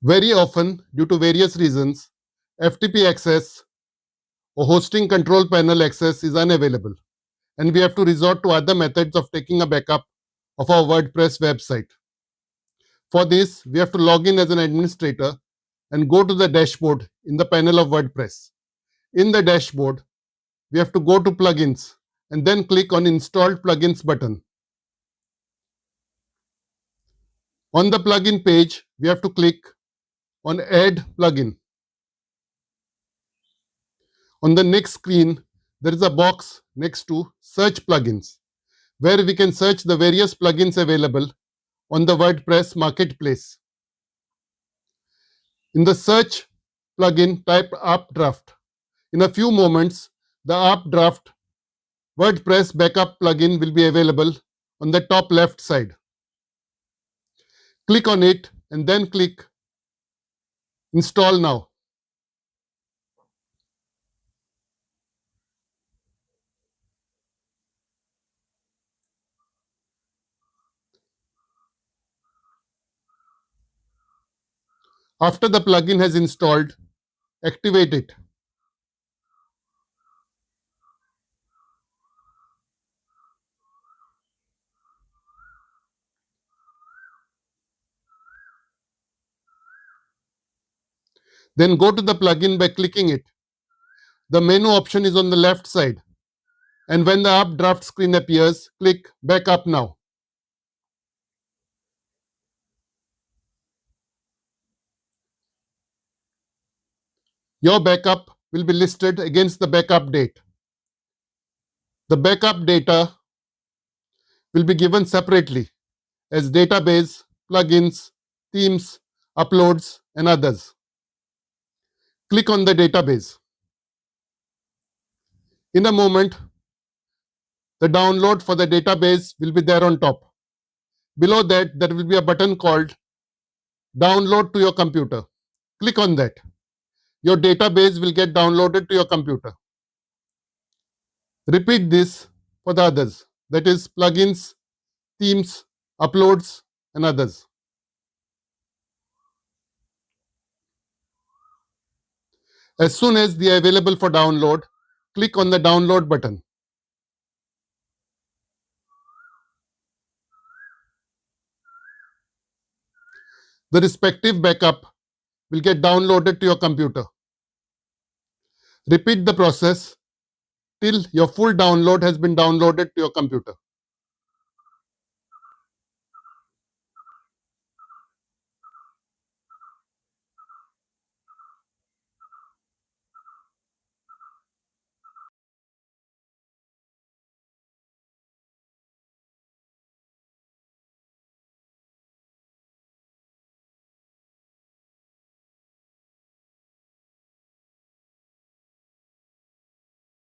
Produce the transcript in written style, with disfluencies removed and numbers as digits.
Very often, due to various reasons, FTP access or hosting control panel access is unavailable, and we have to resort to other methods of taking a backup of our WordPress website. For this, we have to log in as an administrator and go to the dashboard in the panel of WordPress. In the dashboard, we have to go to plugins and then click on installed plugins button. On the plugin page, we have to click on add plugin. On the next screen, there is a box next to search plugins, where we can search the various plugins available on the WordPress marketplace. In the search plugin, type updraft. In a few moments, the updraft WordPress backup plugin will be available on the top left side. Click on it and then click install now. After the plugin has installed, activate it. Then go to the plugin by clicking it. The menu option is on the left side, and when the updraft screen appears, click Backup Now. Your backup will be listed against the backup date. The backup data will be given separately as database, plugins, themes, uploads, and others. Click on the database. In a moment, the download for the database will be there on top. Below that, there will be a button called Download to your computer. Click on that. Your database will get downloaded to your computer. Repeat this for the others, that is, plugins, themes, uploads, and others. As soon as they are available for download, click on the download button. The respective backup will get downloaded to your computer. Repeat the process till your full download has been downloaded to your computer.